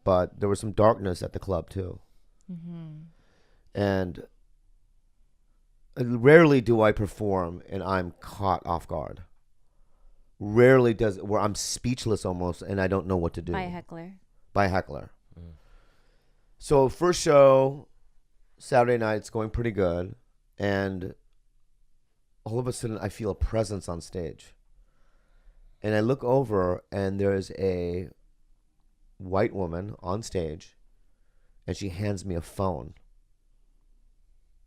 but there was some darkness at the club too. And rarely do I perform and I'm caught off guard. Rarely does where I'm speechless almost and I don't know what to do. By a heckler. By a heckler. So first show, Saturday night, it's going pretty good. And all of a sudden I feel a presence on stage. And I look over and there's a white woman on stage and she hands me a phone.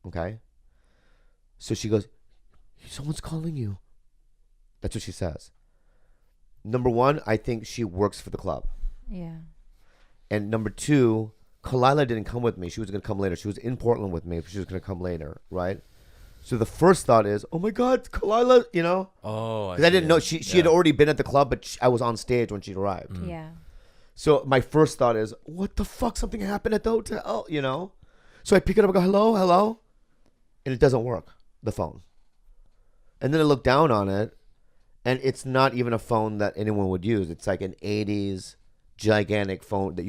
Okay? So she goes, someone's calling you. That's what she says. Number one, I think she works for the club. Yeah. And number two, Kalila didn't come with me. She was going to come later. She was in Portland with me. She was going to come later, right? So the first thought is, oh my God, Kalila, you know? Oh, I didn't know. She had already been at the club, but I was on stage when she arrived. Yeah. So my first thought is, what the fuck? Something happened at the hotel, you know? So I pick it up and go, hello, hello? And it doesn't work, the phone. And then I look down on it, and it's not even a phone that anyone would use. It's like an 80s gigantic phone that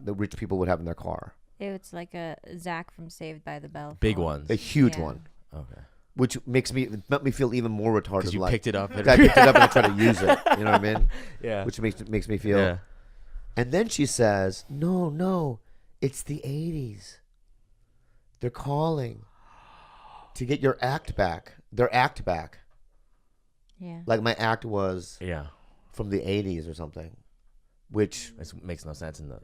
the rich people would have in their car. It's like a Zach from Saved by the Bell. Big phone. ones. A huge Yeah. one. Okay. Which makes me feel even more retarded. Because you like, picked it up. I picked it up and I tried to use it. You know what I mean? Yeah. Which makes me feel. Yeah. And then she says, no, it's the 80s. They're calling to get your act back. Their act back. Yeah. Like my act was Yeah. from the 80s or something. Which, It makes no sense in the.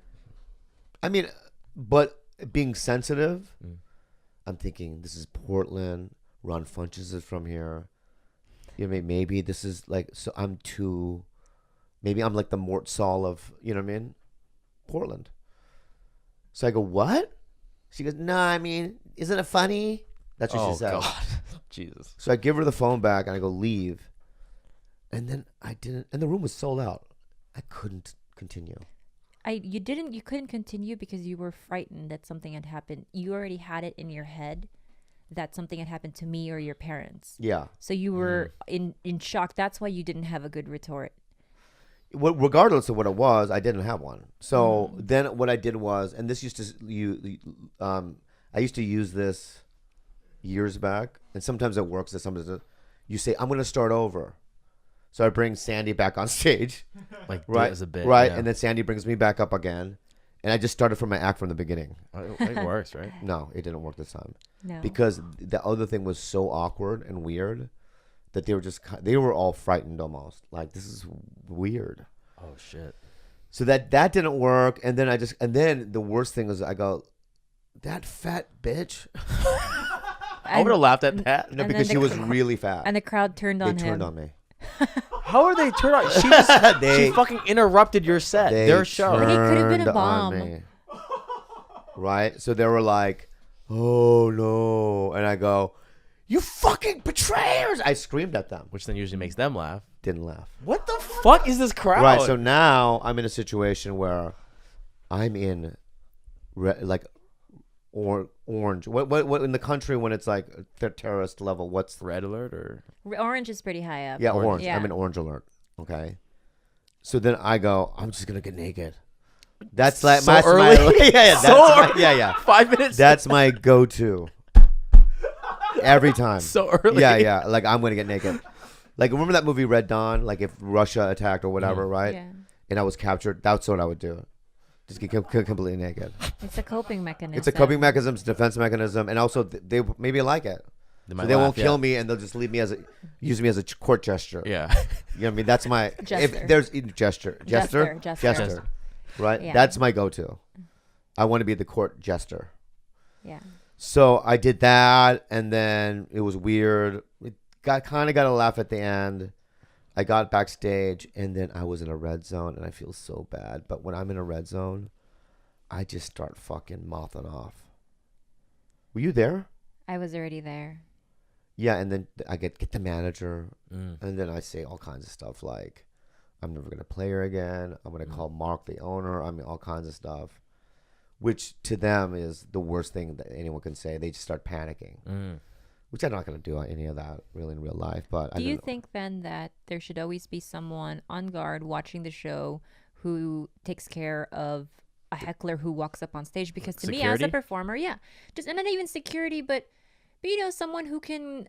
I mean, but being sensitive, I'm thinking this is Portland. Ron Funches is from here. You know, maybe this is like, so maybe I'm like the Mort Saul of, you know what I mean? Portland. So I go, what? She goes, no, I mean, isn't it funny? That's what she said. Oh, God. Jesus. So I give her the phone back and I go, leave. And then I didn't, and the room was sold out. I couldn't continue. You couldn't continue because you were frightened that something had happened. You already had it in your head that something had happened to me or your parents. Yeah. So you were in shock. That's why you didn't have a good retort. Well, regardless of what it was, I didn't have one. So then what I did was, and this used to, I used to use this years back, and sometimes it works, and sometimes you say, I'm going to start over. So I bring Sandy back on stage. Like, right, as a bit. right, Yeah. and then Sandy brings me back up again. And I just started from my act from the beginning. It works, right? No, it didn't work this time. No. Because the other thing was so awkward and weird that they were all frightened almost. Like, this is weird. Oh, shit. So that didn't work. And then the worst thing was I go, that fat bitch. I would have laughed at that. No, And because then she was really fat. And the crowd turned They on him. turned on me. How are they turned on? She fucking interrupted your set, their show. It could have been a turned bomb. on me. Right? So they were like, oh no. And I go, you fucking betrayers. I screamed at them. Which then usually makes them laugh. Didn't laugh. What the fuck is this crowd? Right. So now I'm in a situation where I'm in orange. What in the country when it's like terrorist level? What's red alert or Orange is pretty high up. yeah, orange. Yeah. I'm in orange alert. Okay. So then I go, I'm just gonna get naked. That's like So that's early? yeah. 5 minutes? That's my go-to. Every time. So early. Yeah. Like I'm gonna get naked. Like remember that movie Red Dawn? Like if Russia attacked or whatever, right? Yeah. And I was captured. That's what I would do. Just get completely naked. It's a coping mechanism. It's a coping mechanism, it's a defense mechanism, and also they maybe like it. They, so they won't kill me, and they'll just leave me use me as a court gesture. Yeah. You know what I mean? That's my Jester. if there's jester, Jester. right? Yeah. That's my go-to. I want to be the court jester. Yeah. So I did that, and then it was weird. It got a laugh at the end. I got backstage, and then I was in a red zone, and I feel so bad. But when I'm in a red zone, I just start fucking mouthing off. Were you there? I was already there. Yeah, and then I get the manager, and then I say all kinds of stuff like, I'm never going to play her again. I'm going to call Mark the owner. I mean, all kinds of stuff, which to them is the worst thing that anyone can say. They just start panicking, which I'm not going to do any of that really in real life. But Do you think then that there should always be someone on guard watching the show who takes care of a heckler who walks up on stage, because to me as a Security? performer, yeah, just, and not even security, but someone who can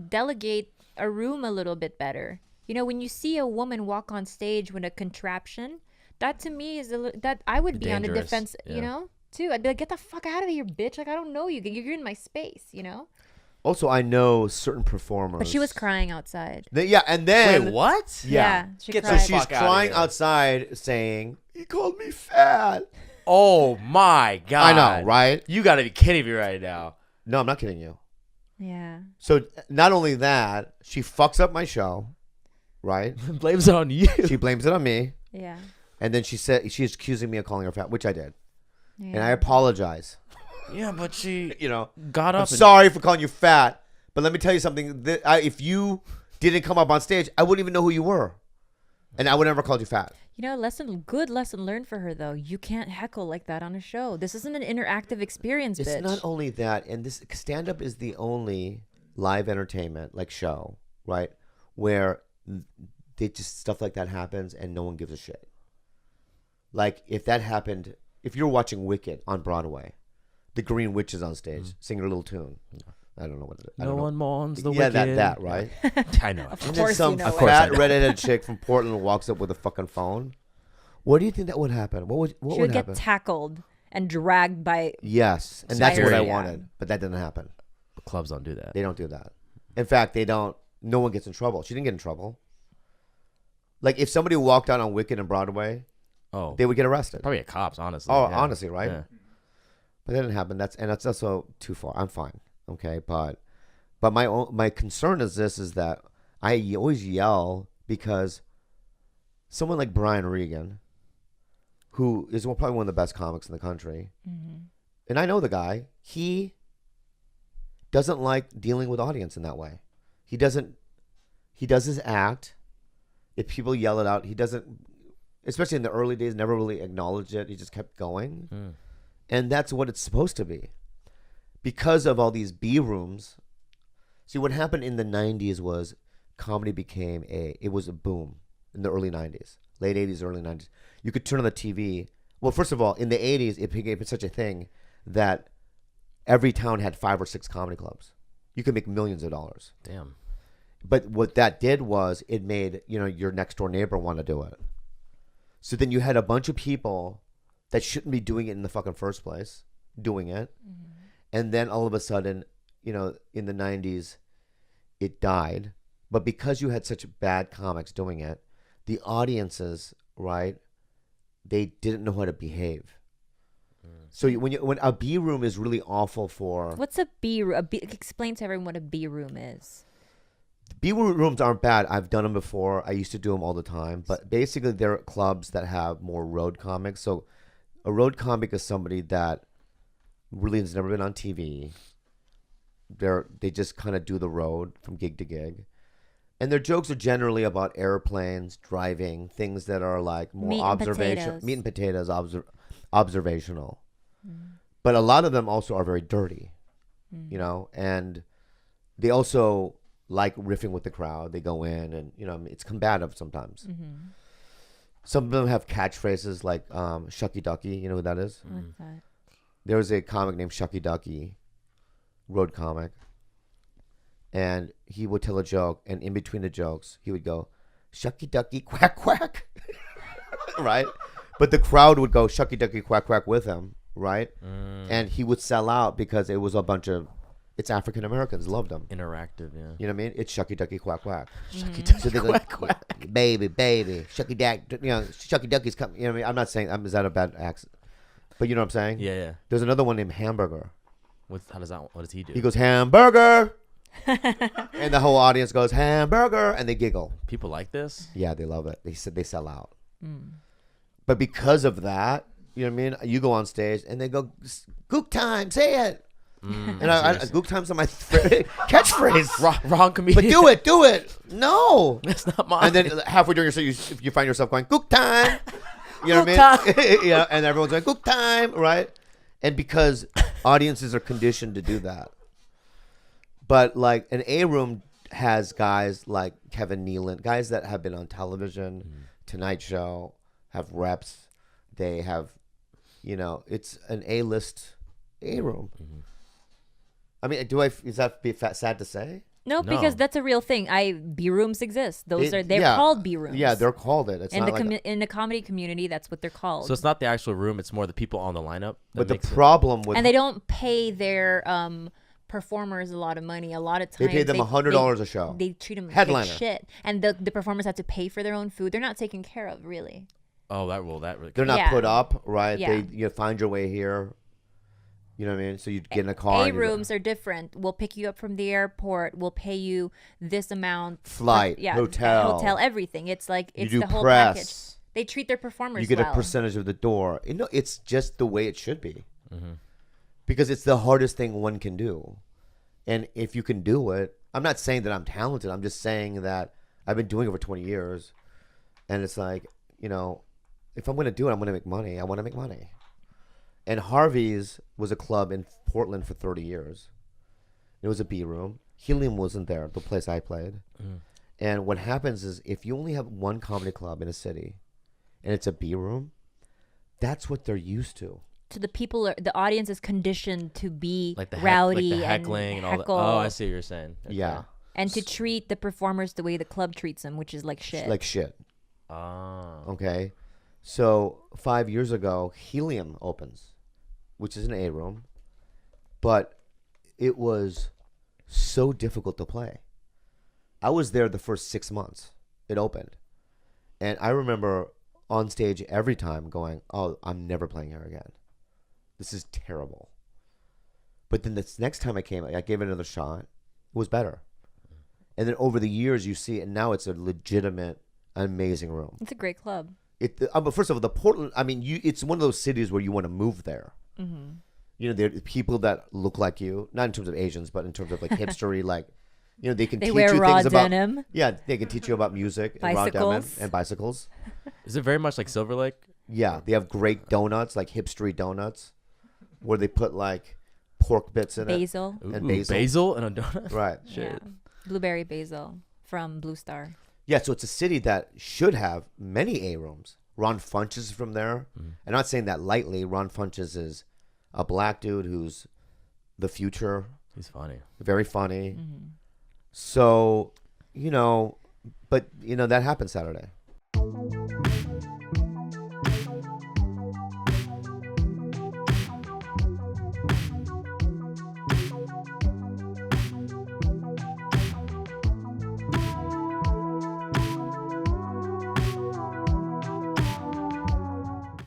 delegate a room a little bit better. When you see a woman walk on stage with a contraption, that to me is that I would be on the Dangerous, defense, yeah. too. I'd be like, get the fuck out of here, bitch! Like, I don't know you. You're in my space. Also, I know certain performers. But she was crying outside. Yeah, and then Wait, what? Yeah. She Get So cried. the she's fuck outta crying here. outside, saying, "He called me fat." Oh my god! I know, right? You gotta be kidding me right now. No, I'm not kidding you. Yeah. So not only that, she fucks up my show, right? Blames it on you. She blames it on me, Yeah. and then she's accusing me of calling her fat, which I did, Yeah. and I apologize. Yeah, but she I'm got up. sorry for calling you fat, but let me tell you something. If you didn't come up on stage, I wouldn't even know who you were, and I would never called you fat. Good lesson learned for her, though. You can't heckle like that on a show. This isn't an interactive experience, It's bitch. not only that, and this stand-up is the only live entertainment like show, right, where they just stuff like that happens and no one gives a shit. Like if that happened, if you're watching Wicked on Broadway, the Green Witch is on stage singing a little tune. I don't know what it is. I No don't know. one mourns the Yeah, wicked. that right. I know. And then course some you know it. fat redheaded chick from Portland walks up with a fucking phone. What do you think that would happen? What She would would happen? get tackled and dragged by. Yes, and that's what I Security. wanted, but that didn't happen. Clubs don't do that. They don't do that. In fact, they don't. No one gets in trouble. She didn't get in trouble. Like if somebody walked out on Wicked and Broadway, Oh, they would get arrested. probably at cops, honestly. Oh, yeah. honestly, right? Yeah. But that didn't happen. That's also too far. I'm fine. Okay, but my concern is that I always yell because someone like Brian Regan, who is probably one of the best comics in the country, and I know the guy, he doesn't like dealing with audience in that way. He does his act. If people yell it out, he doesn't, especially in the early days, never really acknowledged it. He just kept going. And that's what it's supposed to be. Because of all these B rooms. See, what happened in the 90s was comedy became it was a boom in the early 90s, late 80s, early 90s. You could turn on the TV. Well, first of all, in the 80s, it became such a thing that every town had 5 or 6 comedy clubs. You could make millions of dollars. Damn. But what that did was it made, your next door neighbor want to do it. So then you had a bunch of people that shouldn't be doing it in the fucking first place, doing it. And then all of a sudden, in the 90s, it died. But because you had such bad comics doing it, the audiences, right, they didn't know how to behave. So when a B room is really awful for... What's a B room? Explain to everyone what a B room is. B rooms aren't bad. I've done them before. I used to do them all the time. But basically, they're clubs that have more road comics. So a road comic is somebody that really has never been on TV. They just kind of do the road from gig to gig. And their jokes are generally about airplanes, driving, things that are like more Meat and potatoes. meat and potatoes, observational. But a lot of them also are very dirty, and they also like riffing with the crowd. They go in and, it's combative sometimes. Some of them have catchphrases like Shucky Ducky. You know who that is? What's that? There was a comic named Shucky Ducky, road comic, and he would tell a joke, and in between the jokes, he would go, Shucky Ducky, quack, quack, right? But the crowd would go Shucky Ducky, quack, quack with him, right? And he would sell out because it was a bunch of, it's African Americans loved him. Interactive, yeah. You know what I mean? It's Shucky Ducky, quack, quack. Shucky So they go, baby, Shucky Duck, Shucky Ducky's coming. You know what I mean? I'm not saying, is that a bad accent? But you know what I'm saying? Yeah, yeah. There's another one named Hamburger. What does he do? He goes, hamburger. And the whole audience goes, hamburger. And they giggle. People like this? Yeah, they love it. They said they sell out. But because of that, you know what I mean? You go on stage and they go, gook time, say it. And gook time's not my catchphrase. Wrong comedian. But do it. No. That's not mine. And then halfway during your show, you find yourself going, gook time. You know Gook what I mean? Yeah, and everyone's like, gook time, right? And because audiences are conditioned to do that. But like an A room has guys like Kevin Nealon, guys that have been on television, Tonight Show, have reps. They have You know, it's an A-list A room. Mm-hmm. I mean, is that sad to say? No, because that's a real thing. B rooms exist. They're called B rooms. Yeah, they're called it. It's in not in the comedy community, that's what they're called. So it's not the actual room; it's more the people on the lineup. But the problem with and they don't pay their performers a lot of money. A lot of times they pay them $100 a show. They treat them Headliner. like shit, and the performers have to pay for their own food. They're not taken care of, really. Oh, that really. They're not put up, right? Yeah. You find your way here. You know what I mean? So you get in a car. A rooms are different. We'll pick you up from the airport. We'll pay you this amount. Flight, hotel, everything. It's like it's you do the whole press. package. They treat their performers. You get well. a percentage of the door. You know, it's just the way it should be. Because it's the hardest thing one can do. And if you can do it, I'm not saying that I'm talented. I'm just saying that I've been doing it for 20 years. And it's like, you know, if I'm going to do it, I'm going to make money. I want to make money. And Harvey's was a club in Portland for 30 years. It was a B room. Helium wasn't there, the place I played. And what happens is if you only have one comedy club in a city and it's a B room, that's what they're used to. So the people, the audience is conditioned to be like the rowdy like the heckling and all that. Oh, I see what you're saying. Okay. Yeah. And to treat the performers the way the club treats them, which is like shit. Like shit. Oh. Okay. So 5 years ago, Helium opens, which is an A room, but it was so difficult to play. I was there the first 6 months it opened, and I remember on stage every time going, "Oh, I'm never playing here again. This is terrible." But then this next time I came, I gave it another shot. It was better, and then over the years you see, and now it's a legitimate, amazing room. It's a great club. But first of all, the Portland. I mean, it's one of those cities where you want to move there. You know, there are people that look like you, not in terms of Asians, but in terms of like hipstery, like, you know, they can teach wear you raw things about. denim. Yeah, they can teach you about music and raw denim Bicycles. and bicycles. Is it very much like Silver Lake? Yeah, they have great donuts, like hipstery donuts, where they put like pork bits in Basil. it and Ooh, basil. basil and a donut. Right. Yeah. Blueberry basil from Blue Star. Yeah, so it's a city that should have many A rooms. Ron Funches is from there. I'm not saying that lightly. Ron Funches is a black dude who's the future. He's funny. Very funny. So, you know, but, you know, that happened Saturday.